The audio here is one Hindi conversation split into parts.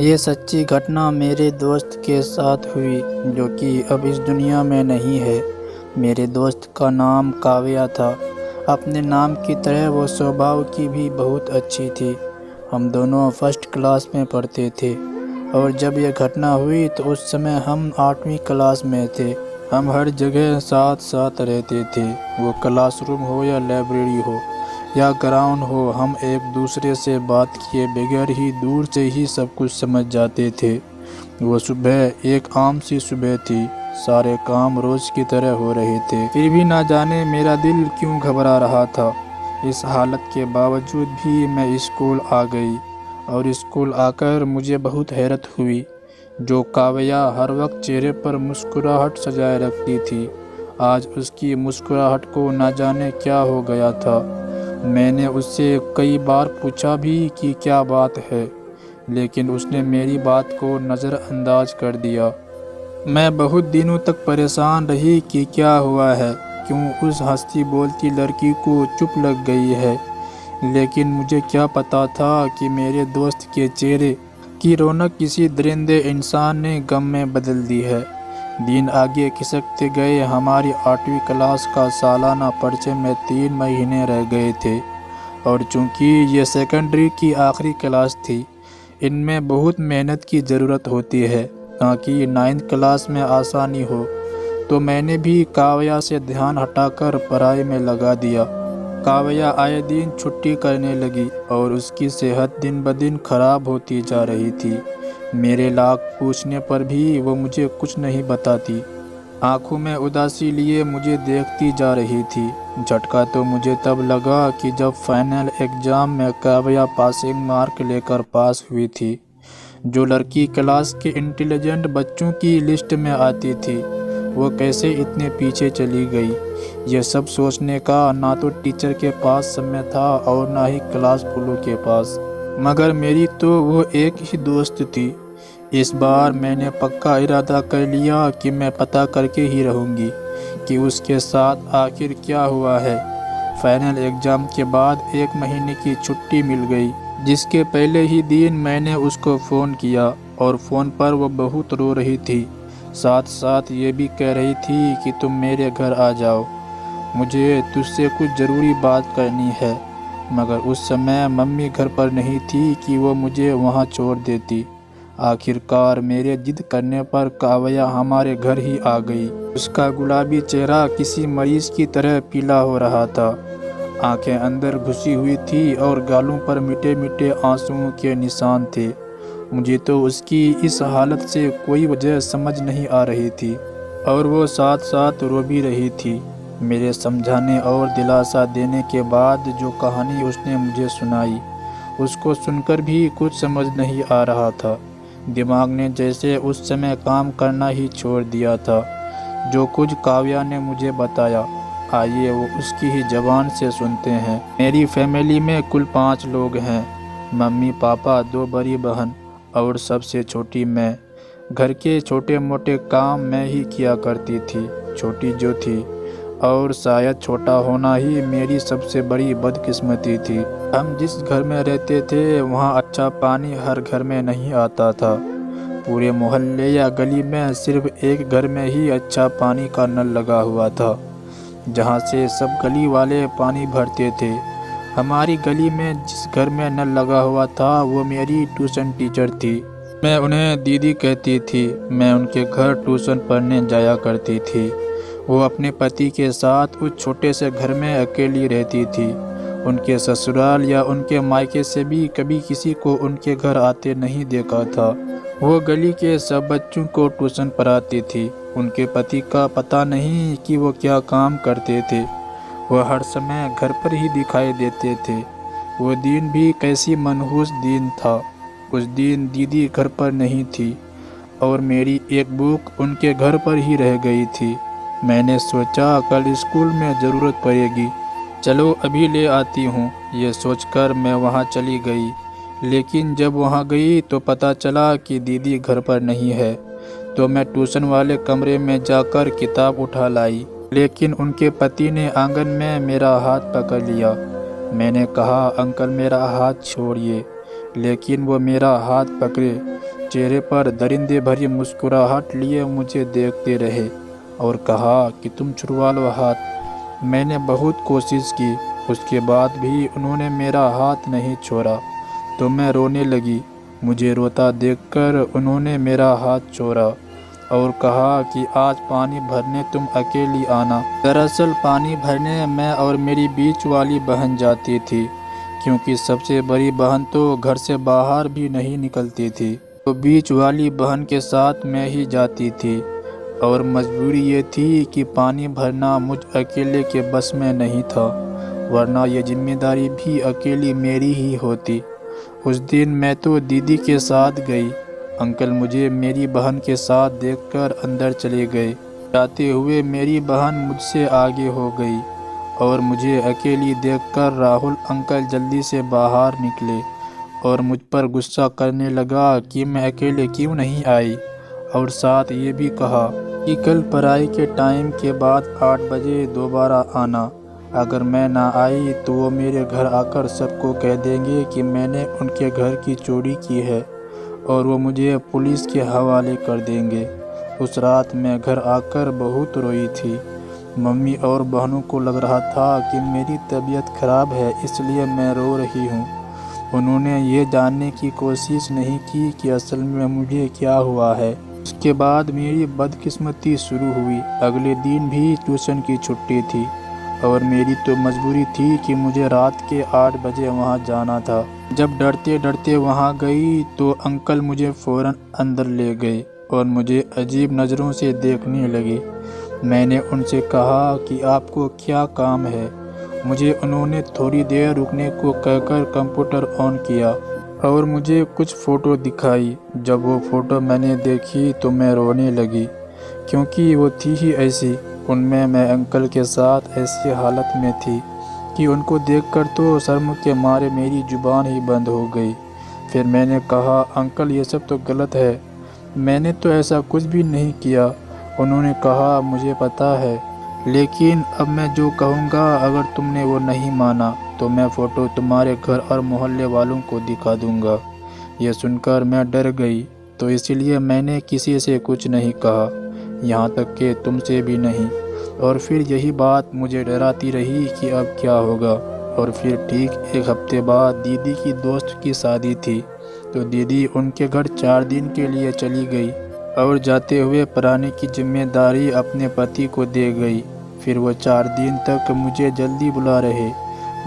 ये सच्ची घटना मेरे दोस्त के साथ हुई जो कि अब इस दुनिया में नहीं है। मेरे दोस्त का नाम काव्या था। अपने नाम की तरह वो स्वभाव की भी बहुत अच्छी थी। हम दोनों फर्स्ट क्लास में पढ़ते थे और जब यह घटना हुई तो उस समय हम 8वीं क्लास में थे। हम हर जगह साथ साथ रहते थे, वो क्लासरूम हो या लाइब्रेरी हो या ग्राउंड हो। हम एक दूसरे से बात किए बगैर ही दूर से ही सब कुछ समझ जाते थे। वो सुबह एक आम सी सुबह थी। सारे काम रोज की तरह हो रहे थे, फिर भी ना जाने मेरा दिल क्यों घबरा रहा था। इस हालत के बावजूद भी मैं स्कूल आ गई और स्कूल आकर मुझे बहुत हैरत हुई। जो काव्या हर वक्त चेहरे पर मुस्कुराहट सजाए रखती थी, आज उसकी मुस्कुराहट को ना जाने क्या हो गया था। मैंने उससे कई बार पूछा भी कि क्या बात है, लेकिन उसने मेरी बात को नज़रअंदाज कर दिया। मैं बहुत दिनों तक परेशान रही कि क्या हुआ है, क्यों उस हंसती बोलती लड़की को चुप लग गई है। लेकिन मुझे क्या पता था कि मेरे दोस्त के चेहरे की रौनक किसी दरिंदे इंसान ने गम में बदल दी है। दिन आगे खिसकते गए। हमारी 8वीं क्लास का सालाना परिचय में 3 महीने रह गए थे और चूंकि ये सेकेंडरी की आखिरी क्लास थी, इनमें बहुत मेहनत की ज़रूरत होती है ताकि 9th क्लास में आसानी हो। तो मैंने भी काव्या से ध्यान हटाकर पढ़ाई में लगा दिया। काव्या आए दिन छुट्टी करने लगी और उसकी सेहत दिन ब दिन खराब होती जा रही थी। मेरे लाख पूछने पर भी वो मुझे कुछ नहीं बताती। आंखों में उदासी लिए मुझे देखती जा रही थी। झटका तो मुझे तब लगा कि जब फाइनल एग्ज़ाम में काव्या पासिंग मार्क लेकर पास हुई थी। जो लड़की क्लास के इंटेलिजेंट बच्चों की लिस्ट में आती थी, वो कैसे इतने पीछे चली गई। यह सब सोचने का ना तो टीचर के पास समय था और ना ही क्लास फुलों के पास, मगर मेरी तो वो एक ही दोस्त थी। इस बार मैंने पक्का इरादा कर लिया कि मैं पता करके ही रहूँगी कि उसके साथ आखिर क्या हुआ है। फाइनल एग्ज़ाम के बाद 1 महीने की छुट्टी मिल गई, जिसके पहले ही दिन मैंने उसको फ़ोन किया और फ़ोन पर वो बहुत रो रही थी। साथ साथ ये भी कह रही थी कि तुम मेरे घर आ जाओ, मुझे तुझसे कुछ ज़रूरी बात करनी है। मगर उस समय मम्मी घर पर नहीं थी कि वो मुझे वहाँ छोड़ देती। आखिरकार मेरे जिद करने पर काव्या हमारे घर ही आ गई। उसका गुलाबी चेहरा किसी मरीज की तरह पीला हो रहा था। आंखें अंदर घुसी हुई थी और गालों पर मीठे मीठे आंसुओं के निशान थे। मुझे तो उसकी इस हालत से कोई वजह समझ नहीं आ रही थी और वो साथ साथ रो भी रही थी। मेरे समझाने और दिलासा देने के बाद जो कहानी उसने मुझे सुनाई, उसको सुनकर भी कुछ समझ नहीं आ रहा था। दिमाग ने जैसे उस समय काम करना ही छोड़ दिया था। जो कुछ काव्या ने मुझे बताया, आइए वो उसकी ही ज़बान से सुनते हैं। मेरी फैमिली में कुल 5 लोग हैं, मम्मी पापा, 2 बड़ी बहन और सबसे छोटी मैं। घर के छोटे मोटे काम मैं ही किया करती थी, छोटी जो थी, और शायद छोटा होना ही मेरी सबसे बड़ी बदकिस्मती थी। हम जिस घर में रहते थे वहाँ अच्छा पानी हर घर में नहीं आता था। पूरे मोहल्ले या गली में सिर्फ एक घर में ही अच्छा पानी का नल लगा हुआ था, जहाँ से सब गली वाले पानी भरते थे। हमारी गली में जिस घर में नल लगा हुआ था वो मेरी ट्यूशन टीचर थी। मैं उन्हें दीदी कहती थी। मैं उनके घर ट्यूशन पढ़ने जाया करती थी। वो अपने पति के साथ उस छोटे से घर में अकेली रहती थी। उनके ससुराल या उनके मायके से भी कभी किसी को उनके घर आते नहीं देखा था। वो गली के सब बच्चों को ट्यूशन पढ़ाती थी। उनके पति का पता नहीं कि वो क्या काम करते थे। वह हर समय घर पर ही दिखाई देते थे। वो दिन भी कैसी मनहूस दिन था। उस दिन दीदी घर पर नहीं थी और मेरी एक बुक उनके घर पर ही रह गई थी। मैंने सोचा कल स्कूल में ज़रूरत पड़ेगी, चलो अभी ले आती हूँ। ये सोचकर मैं वहाँ चली गई, लेकिन जब वहाँ गई तो पता चला कि दीदी घर पर नहीं है। तो मैं ट्यूशन वाले कमरे में जाकर किताब उठा लाई, लेकिन उनके पति ने आंगन में मेरा हाथ पकड़ लिया। मैंने कहा, अंकल मेरा हाथ छोड़िए, लेकिन वो मेरा हाथ पकड़े चेहरे पर दरिंदे भरी मुस्कुराहट लिए मुझे देखते रहे और कहा कि तुम छुड़वा लो हाथ। मैंने बहुत कोशिश की, उसके बाद भी उन्होंने मेरा हाथ नहीं छोड़ा तो मैं रोने लगी। मुझे रोता देखकर उन्होंने मेरा हाथ छोड़ा और कहा कि आज पानी भरने तुम अकेली आना। दरअसल पानी भरने मैं और मेरी बीच वाली बहन जाती थी, क्योंकि सबसे बड़ी बहन तो घर से बाहर भी नहीं निकलती थी, तो बीच वाली बहन के साथ मैं ही जाती थी। और मजबूरी ये थी कि पानी भरना मुझ अकेले के बस में नहीं था, वरना ये जिम्मेदारी भी अकेली मेरी ही होती। उस दिन मैं तो दीदी के साथ गई। अंकल मुझे मेरी बहन के साथ देखकर अंदर चले गए। जाते हुए मेरी बहन मुझसे आगे हो गई और मुझे अकेली देखकर राहुल अंकल जल्दी से बाहर निकले और मुझ पर गुस्सा करने लगा कि मैं अकेले क्यों नहीं आई, और साथ ये भी कहा कि कल पढ़ाई के टाइम के बाद 8 बजे दोबारा आना। अगर मैं ना आई तो वो मेरे घर आकर सबको कह देंगे कि मैंने उनके घर की चोरी की है और वो मुझे पुलिस के हवाले कर देंगे। उस रात मैं घर आकर बहुत रोई थी। मम्मी और बहनों को लग रहा था कि मेरी तबीयत खराब है इसलिए मैं रो रही हूँ। उन्होंने ये जानने की कोशिश नहीं की कि असल में मुझे क्या हुआ है। उसके बाद मेरी बदकिस्मती शुरू हुई। अगले दिन भी ट्यूशन की छुट्टी थी और मेरी तो मजबूरी थी कि मुझे रात के 8 बजे वहाँ जाना था। जब डरते डरते वहाँ गई तो अंकल मुझे फ़ौरन अंदर ले गए और मुझे अजीब नज़रों से देखने लगे। मैंने उनसे कहा कि आपको क्या काम है। मुझे उन्होंने थोड़ी देर रुकने को कहकर कंप्यूटर ऑन किया और मुझे कुछ फ़ोटो दिखाई। जब वो फ़ोटो मैंने देखी तो मैं रोने लगी, क्योंकि वो थी ही ऐसी। उनमें मैं अंकल के साथ ऐसी हालत में थी कि उनको देखकर तो शर्म के मारे मेरी ज़ुबान ही बंद हो गई। फिर मैंने कहा, अंकल ये सब तो गलत है, मैंने तो ऐसा कुछ भी नहीं किया। उन्होंने कहा, मुझे पता है, लेकिन अब मैं जो कहूँगा अगर तुमने वो नहीं माना तो मैं फ़ोटो तुम्हारे घर और मोहल्ले वालों को दिखा दूँगा। ये सुनकर मैं डर गई, तो इसीलिए मैंने किसी से कुछ नहीं कहा, यहाँ तक कि तुमसे भी नहीं। और फिर यही बात मुझे डराती रही कि अब क्या होगा। और फिर ठीक 1 हफ्ते बाद दीदी की दोस्त की शादी थी, तो दीदी उनके घर 4 दिन के लिए चली गई और जाते हुए पढ़ाने की जिम्मेदारी अपने पति को दे गई। फिर वो 4 दिन तक मुझे जल्दी बुला रहे।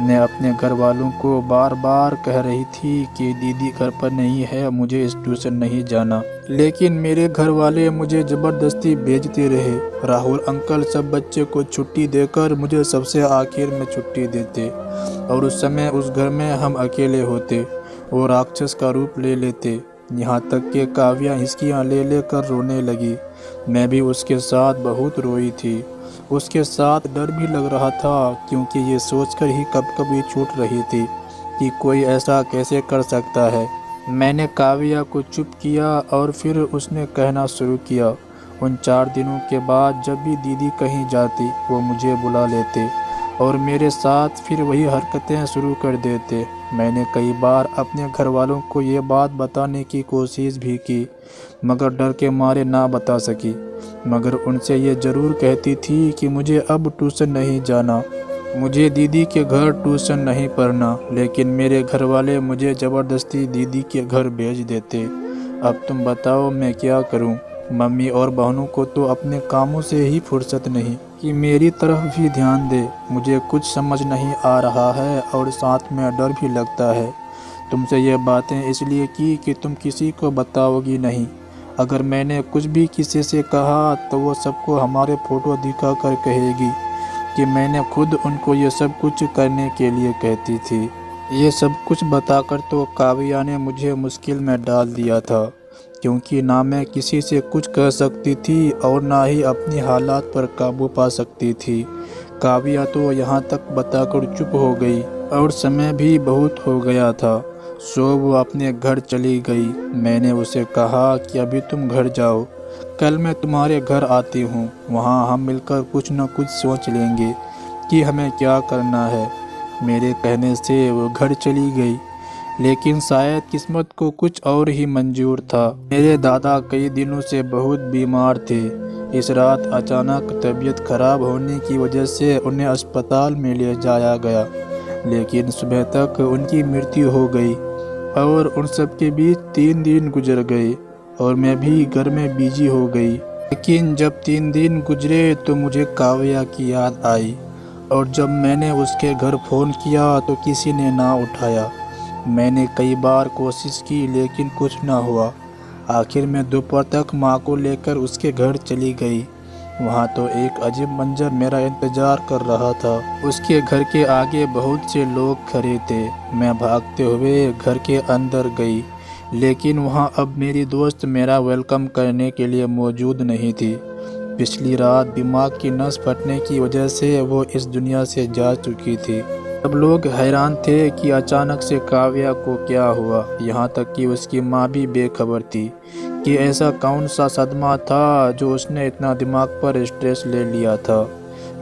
मैं अपने घर वालों को बार बार कह रही थी कि दीदी घर पर नहीं है, मुझे इस ट्यूशन नहीं जाना, लेकिन मेरे घर वाले मुझे ज़बरदस्ती भेजते रहे। राहुल अंकल सब बच्चे को छुट्टी देकर मुझे सबसे आखिर में छुट्टी देते और उस समय उस घर में हम अकेले होते। वो राक्षस का रूप ले लेते, यहाँ तक कि काव्या हिचकियाँ ले लेकर रोने लगी। मैं भी उसके साथ बहुत रोई थी। उसके साथ डर भी लग रहा था, क्योंकि ये सोचकर ही कभी छूट रही थी कि कोई ऐसा कैसे कर सकता है। मैंने काव्या को चुप किया और फिर उसने कहना शुरू किया। उन 4 दिनों के बाद जब भी दीदी कहीं जाती वो मुझे बुला लेते और मेरे साथ फिर वही हरकतें शुरू कर देते। मैंने कई बार अपने घर वालों को ये बात बताने की कोशिश भी की, मगर डर के मारे ना बता सकी। मगर उनसे ये ज़रूर कहती थी कि मुझे अब ट्यूशन नहीं जाना, मुझे दीदी के घर ट्यूशन नहीं पढ़ना, लेकिन मेरे घर वाले मुझे ज़बरदस्ती दीदी के घर भेज देते। अब तुम बताओ मैं क्या करूं? मम्मी और बहनों को तो अपने कामों से ही फुर्सत नहीं कि मेरी तरफ भी ध्यान दे। मुझे कुछ समझ नहीं आ रहा है और साथ में डर भी लगता है। तुमसे ये बातें इसलिए की कि तुम किसी को बताओगी नहीं। अगर मैंने कुछ भी किसी से कहा तो वो सबको हमारे फ़ोटो दिखाकर कहेगी कि मैंने खुद उनको ये सब कुछ करने के लिए कहती थी। ये सब कुछ बताकर तो काव्या ने मुझे मुश्किल में डाल दिया था, क्योंकि ना मैं किसी से कुछ कह सकती थी और ना ही अपनी हालात पर काबू पा सकती थी। काव्या तो यहाँ तक बताकर चुप हो गई और समय भी बहुत हो गया था, सो वो अपने घर चली गई। मैंने उसे कहा कि अभी तुम घर जाओ, कल मैं तुम्हारे घर आती हूँ, वहाँ हम मिलकर कुछ न कुछ सोच लेंगे कि हमें क्या करना है। मेरे कहने से वो घर चली गई, लेकिन शायद किस्मत को कुछ और ही मंजूर था। मेरे दादा कई दिनों से बहुत बीमार थे। इस रात अचानक तबीयत खराब होने की वजह से उन्हें अस्पताल में ले जाया गया, लेकिन सुबह तक उनकी मृत्यु हो गई और उन सब के बीच 3 दिन गुजर गए और मैं भी घर में बिजी हो गई। लेकिन जब 3 दिन गुजरे तो मुझे काव्या की याद आई और जब मैंने उसके घर फ़ोन किया तो किसी ने ना उठाया। मैंने कई बार कोशिश की लेकिन कुछ ना हुआ। आखिर में दोपहर तक माँ को लेकर उसके घर चली गई। वहाँ तो एक अजीब मंजर मेरा इंतज़ार कर रहा था। उसके घर के आगे बहुत से लोग खड़े थे। मैं भागते हुए घर के अंदर गई, लेकिन वहाँ अब मेरी दोस्त मेरा वेलकम करने के लिए मौजूद नहीं थी। पिछली रात दिमाग की नस फटने की वजह से वो इस दुनिया से जा चुकी थी। सब लोग हैरान थे कि अचानक से काव्या को क्या हुआ। यहाँ तक कि उसकी माँ भी बेखबर थी कि ऐसा कौन सा सदमा था जो उसने इतना दिमाग पर स्ट्रेस ले लिया था।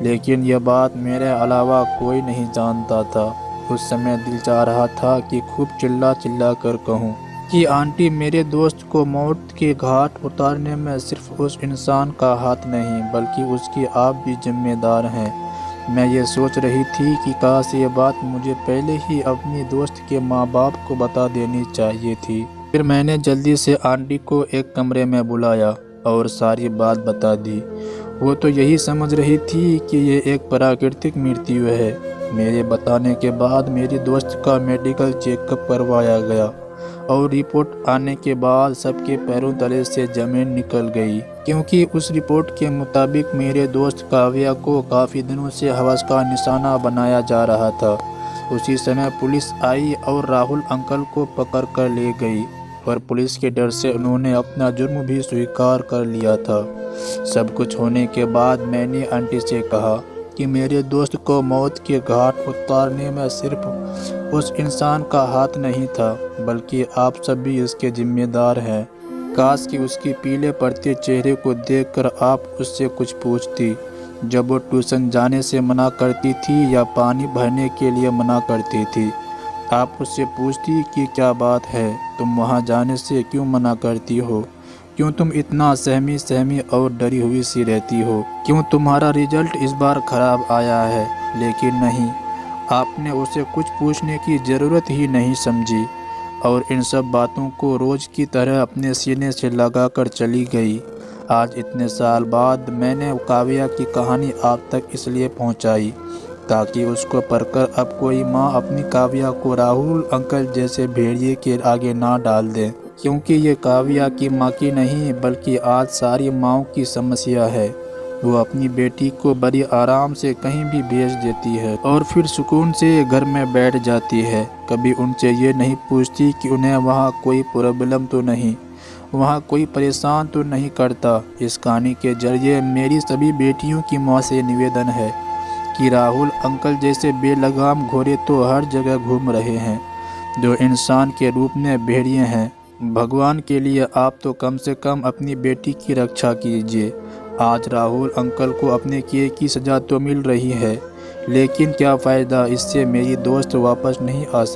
लेकिन यह बात मेरे अलावा कोई नहीं जानता था। उस समय दिल चाह रहा था कि खूब चिल्ला चिल्ला कर कहूँ कि आंटी, मेरे दोस्त को मौत के घाट उतारने में सिर्फ उस इंसान का हाथ नहीं बल्कि उसकी आप भी जिम्मेदार हैं। मैं ये सोच रही थी कि काश ये बात मुझे पहले ही अपनी दोस्त के माँ बाप को बता देनी चाहिए थी। फिर मैंने जल्दी से आंटी को एक कमरे में बुलाया और सारी बात बता दी। वो तो यही समझ रही थी कि ये एक प्राकृतिक मृत्यु है। मेरे बताने के बाद मेरी दोस्त का मेडिकल चेकअप करवाया गया और रिपोर्ट आने के बाद सबके पैरों तले से ज़मीन निकल गई, क्योंकि उस रिपोर्ट के मुताबिक मेरे दोस्त काव्या को काफ़ी दिनों से हवस का निशाना बनाया जा रहा था। उसी समय पुलिस आई और राहुल अंकल को पकड़ कर ले गई और पुलिस के डर से उन्होंने अपना जुर्म भी स्वीकार कर लिया था। सब कुछ होने के बाद मैंने आंटी से कहा कि मेरे दोस्त को मौत के घाट उतारने में सिर्फ उस इंसान का हाथ नहीं था बल्कि आप सब भी इसके जिम्मेदार हैं। काश कि उसके पीले पड़ते चेहरे को देखकर आप उससे कुछ पूछती जब वो ट्यूशन जाने से मना करती थी या पानी भरने के लिए मना करती थी। आप उससे पूछती कि क्या बात है, तुम वहाँ जाने से क्यों मना करती हो, क्यों तुम इतना सहमी सहमी और डरी हुई सी रहती हो, क्यों तुम्हारा रिजल्ट इस बार ख़राब आया है। लेकिन नहीं, आपने उसे कुछ पूछने की ज़रूरत ही नहीं समझी और इन सब बातों को रोज़ की तरह अपने सीने से लगा कर चली गई। आज इतने साल बाद मैंने काव्या की कहानी आप तक इसलिए पहुंचाई ताकि उसको पढ़कर अब कोई माँ अपनी काव्या को राहुल अंकल जैसे भेड़िए के आगे ना डाल दे, क्योंकि ये काव्या की माँ की नहीं बल्कि आज सारी माँओं की समस्या है। वो अपनी बेटी को बड़ी आराम से कहीं भी भेज देती है और फिर सुकून से घर में बैठ जाती है। कभी उनसे ये नहीं पूछती कि उन्हें वहाँ कोई प्रॉब्लम तो नहीं, वहाँ कोई परेशान तो नहीं करता। इस कहानी के जरिए मेरी सभी बेटियों की माँ से निवेदन है कि राहुल अंकल जैसे बेलगाम घोड़े तो हर जगह घूम रहे हैं जो इंसान के रूप में भेड़िए हैं। भगवान के लिए आप तो कम से कम अपनी बेटी की रक्षा कीजिए। आज राहुल अंकल को अपने किए की सज़ा तो मिल रही है, लेकिन क्या फ़ायदा, इससे मेरी दोस्त वापस नहीं आ सकती।